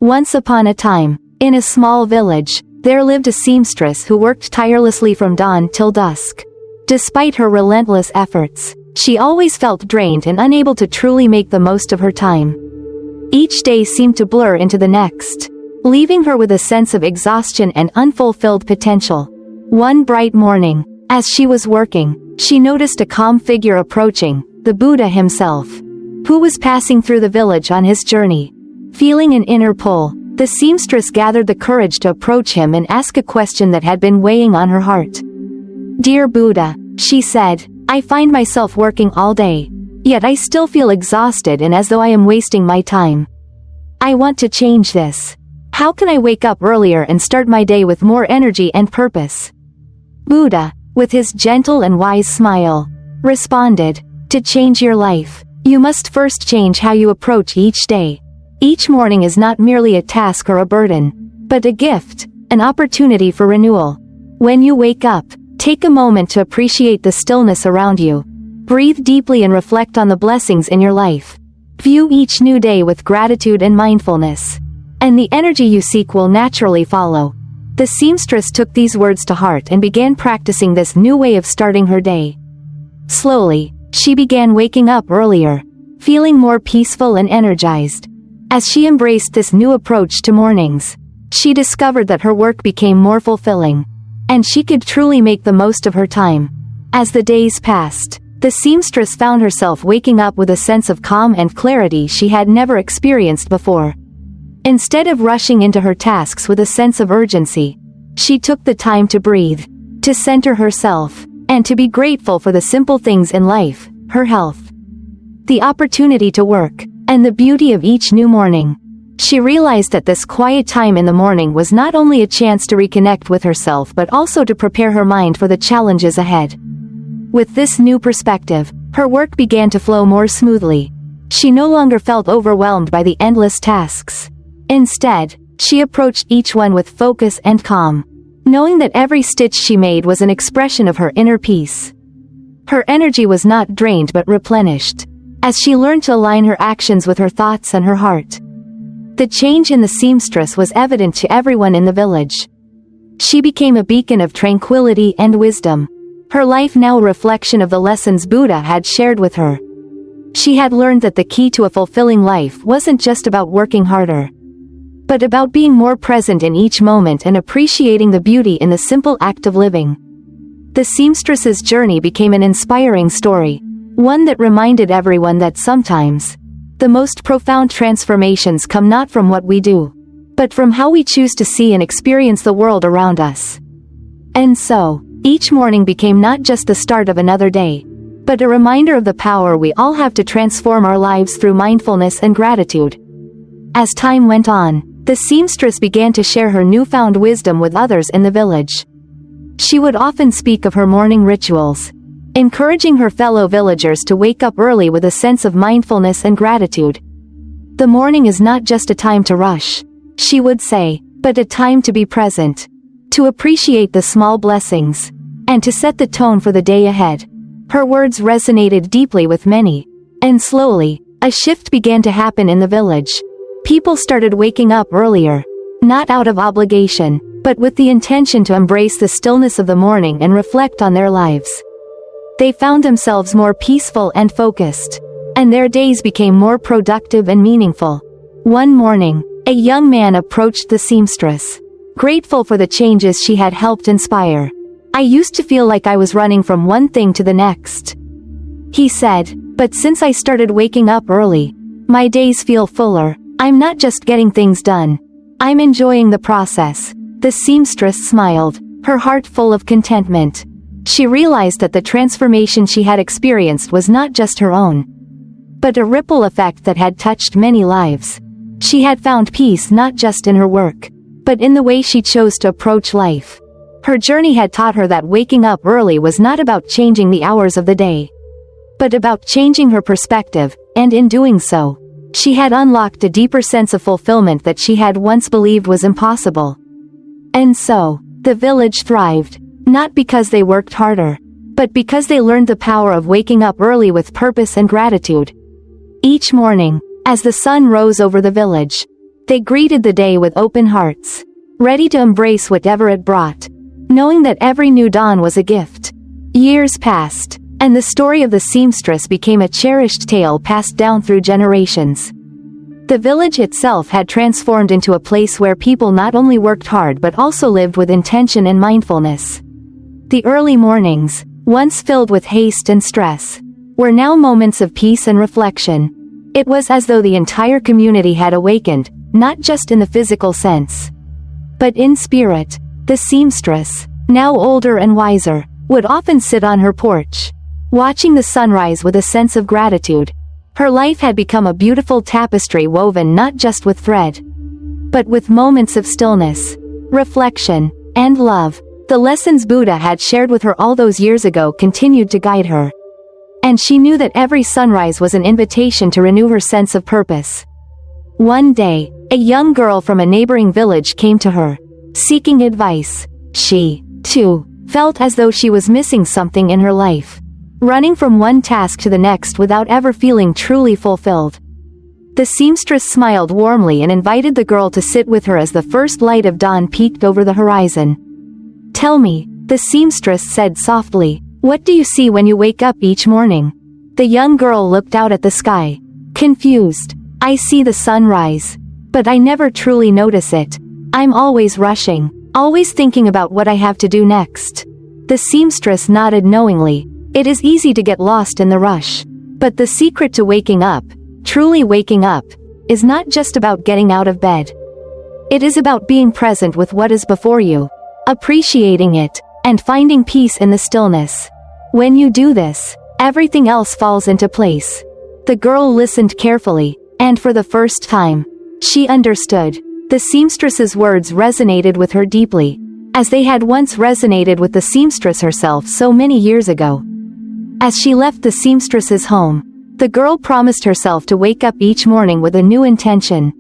Once upon a time, in a small village, there lived a seamstress who worked tirelessly from dawn till dusk. Despite her relentless efforts, she always felt drained and unable to truly make the most of her time. Each day seemed to blur into the next, leaving her with a sense of exhaustion and unfulfilled potential. One bright morning, as she was working, she noticed a calm figure approaching, the Buddha himself, who was passing through the village on his journey. Feeling an inner pull, the seamstress gathered the courage to approach him and ask a question that had been weighing on her heart. "Dear Buddha," she said, "I find myself working all day. Yet I still feel exhausted and as though I am wasting my time. I want to change this. How can I wake up earlier and start my day with more energy and purpose?" Buddha, with his gentle and wise smile, responded, "To change your life, you must first change how you approach each day. Each morning is not merely a task or a burden, but a gift, an opportunity for renewal. When you wake up, take a moment to appreciate the stillness around you. Breathe deeply and reflect on the blessings in your life. View each new day with gratitude and mindfulness, and the energy you seek will naturally follow." The seamstress took these words to heart and began practicing this new way of starting her day. Slowly, she began waking up earlier, feeling more peaceful and energized. As she embraced this new approach to mornings, she discovered that her work became more fulfilling, and she could truly make the most of her time. As the days passed, the seamstress found herself waking up with a sense of calm and clarity she had never experienced before. Instead of rushing into her tasks with a sense of urgency, she took the time to breathe, to center herself, and to be grateful for the simple things in life, her health, the opportunity to work, and the beauty of each new morning. She realized that this quiet time in the morning was not only a chance to reconnect with herself but also to prepare her mind for the challenges ahead. With this new perspective, her work began to flow more smoothly. She no longer felt overwhelmed by the endless tasks. Instead, she approached each one with focus and calm, knowing that every stitch she made was an expression of her inner peace. Her energy was not drained but replenished, as she learned to align her actions with her thoughts and her heart. The change in the seamstress was evident to everyone in the village. She became a beacon of tranquility and wisdom, her life now a reflection of the lessons Buddha had shared with her. She had learned that the key to a fulfilling life wasn't just about working harder, but about being more present in each moment and appreciating the beauty in the simple act of living. The seamstress's journey became an inspiring story, one that reminded everyone that sometimes, the most profound transformations come not from what we do, but from how we choose to see and experience the world around us. And so, each morning became not just the start of another day, but a reminder of the power we all have to transform our lives through mindfulness and gratitude. As time went on, the seamstress began to share her newfound wisdom with others in the village. She would often speak of her morning rituals, encouraging her fellow villagers to wake up early with a sense of mindfulness and gratitude. "The morning is not just a time to rush," she would say, "but a time to be present, to appreciate the small blessings, and to set the tone for the day ahead." Her words resonated deeply with many, and slowly, a shift began to happen in the village. People started waking up earlier, not out of obligation, but with the intention to embrace the stillness of the morning and reflect on their lives. They found themselves more peaceful and focused, and their days became more productive and meaningful. One morning, a young man approached the seamstress, grateful for the changes she had helped inspire. "I used to feel like I was running from one thing to the next," he said, "but since I started waking up early, my days feel fuller. I'm not just getting things done, I'm enjoying the process." The seamstress smiled, her heart full of contentment. She realized that the transformation she had experienced was not just her own, but a ripple effect that had touched many lives. She had found peace not just in her work, but in the way she chose to approach life. Her journey had taught her that waking up early was not about changing the hours of the day, but about changing her perspective, and in doing so, she had unlocked a deeper sense of fulfillment that she had once believed was impossible. And so, the village thrived, not because they worked harder, but because they learned the power of waking up early with purpose and gratitude. Each morning, as the sun rose over the village, They greeted the day with open hearts, ready to embrace whatever it brought, knowing that every new dawn was a gift. Years passed, and the story of the seamstress became a cherished tale passed down through generations. The village itself had transformed into a place where people not only worked hard but also lived with intention and mindfulness. The early mornings, once filled with haste and stress, were now moments of peace and reflection. It was as though the entire community had awakened, not just in the physical sense, but in spirit. The seamstress, now older and wiser, would often sit on her porch, watching the sunrise with a sense of gratitude. Her life had become a beautiful tapestry woven not just with thread, but with moments of stillness, reflection, and love. The lessons Buddha had shared with her all those years ago continued to guide her. And she knew that every sunrise was an invitation to renew her sense of purpose. One day, a young girl from a neighboring village came to her, seeking advice. She, too, felt as though she was missing something in her life, running from one task to the next without ever feeling truly fulfilled. The seamstress smiled warmly and invited the girl to sit with her as the first light of dawn peeked over the horizon. "Tell me," the seamstress said softly, "what do you see when you wake up each morning?" The young girl looked out at the sky, confused. "I see the sun rise, but I never truly notice it. I'm always rushing, always thinking about what I have to do next." The seamstress nodded knowingly. It is easy to get lost in the rush. But the secret to waking up, truly waking up, is not just about getting out of bed. It is about being present with what is before you, appreciating it, and finding peace in the stillness. When you do this, everything else falls into place. The girl listened carefully, and for the first time, she understood. The seamstress's words resonated with her deeply, as they had once resonated with the seamstress herself so many years ago. As she left the seamstress's home, the girl promised herself to wake up each morning with a new intention.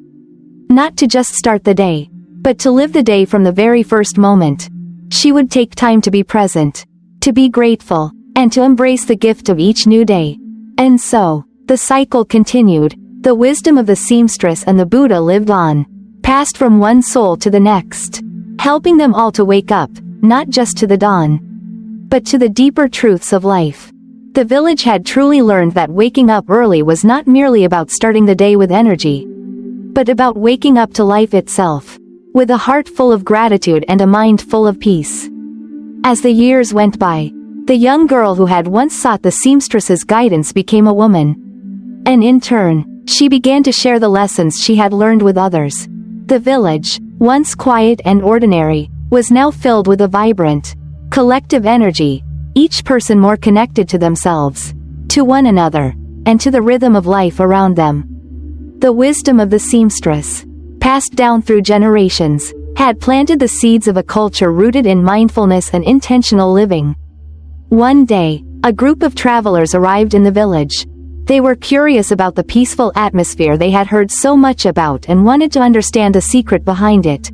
Not to just start the day, but to live the day from the very first moment. She would take time to be present, to be grateful, and to embrace the gift of each new day. And so, the cycle continued. The wisdom of the seamstress and the Buddha lived on, passed from one soul to the next, helping them all to wake up, not just to the dawn, but to the deeper truths of life. The village had truly learned that waking up early was not merely about starting the day with energy, but about waking up to life itself, with a heart full of gratitude and a mind full of peace. As the years went by, the young girl who had once sought the seamstress's guidance became a woman. And in turn, she began to share the lessons she had learned with others. The village, once quiet and ordinary, was now filled with a vibrant, collective energy, each person more connected to themselves, to one another, and to the rhythm of life around them. The wisdom of the seamstress, passed down through generations, had planted the seeds of a culture rooted in mindfulness and intentional living. One day, a group of travelers arrived in the village. They were curious about the peaceful atmosphere they had heard so much about and wanted to understand the secret behind it.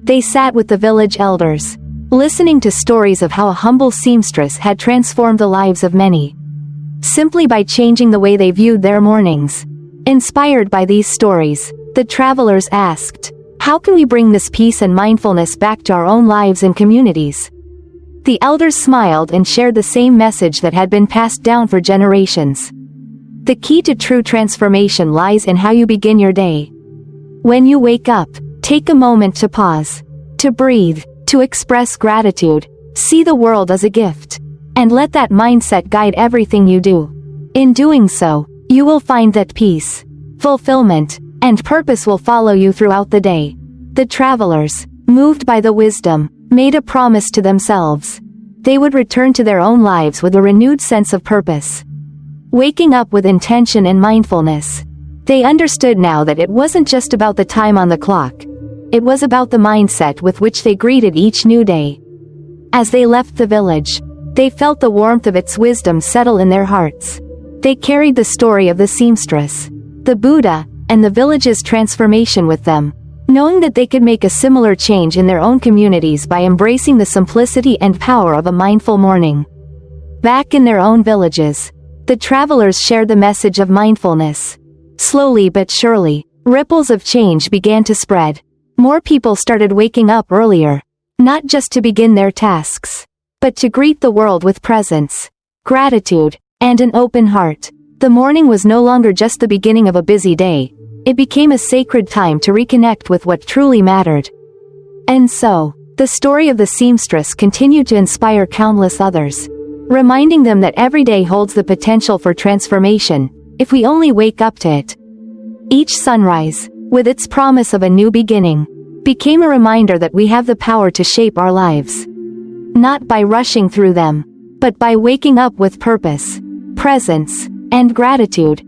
They sat with the village elders, listening to stories of how a humble seamstress had transformed the lives of many, simply by changing the way they viewed their mornings. Inspired by these stories, the travelers asked, "How can we bring this peace and mindfulness back to our own lives and communities?" The elders smiled and shared the same message that had been passed down for generations. The key to true transformation lies in how you begin your day. When you wake up, take a moment to pause, to breathe, to express gratitude, see the world as a gift, and let that mindset guide everything you do. In doing so, you will find that peace, fulfillment, and purpose will follow you throughout the day. The travelers, moved by the wisdom, made a promise to themselves. They would return to their own lives with a renewed sense of purpose, waking up with intention and mindfulness. They understood now that it wasn't just about the time on the clock. It was about the mindset with which they greeted each new day. As they left the village, they felt the warmth of its wisdom settle in their hearts. They carried the story of the seamstress, the Buddha, and the village's transformation with them, knowing that they could make a similar change in their own communities by embracing the simplicity and power of a mindful morning. Back in their own villages, the travelers shared the message of mindfulness. Slowly but surely, Ripples of change began to spread. More people started waking up earlier, not just to begin their tasks, but to greet the world with presence, gratitude, and an open heart. The morning was no longer just the beginning of a busy day, it became a sacred time to reconnect with what truly mattered. And so, the story of the seamstress continued to inspire countless others, reminding them that every day holds the potential for transformation, if we only wake up to it. Each sunrise, with its promise of a new beginning, became a reminder that we have the power to shape our lives. Not by rushing through them, but by waking up with purpose, presence, and gratitude.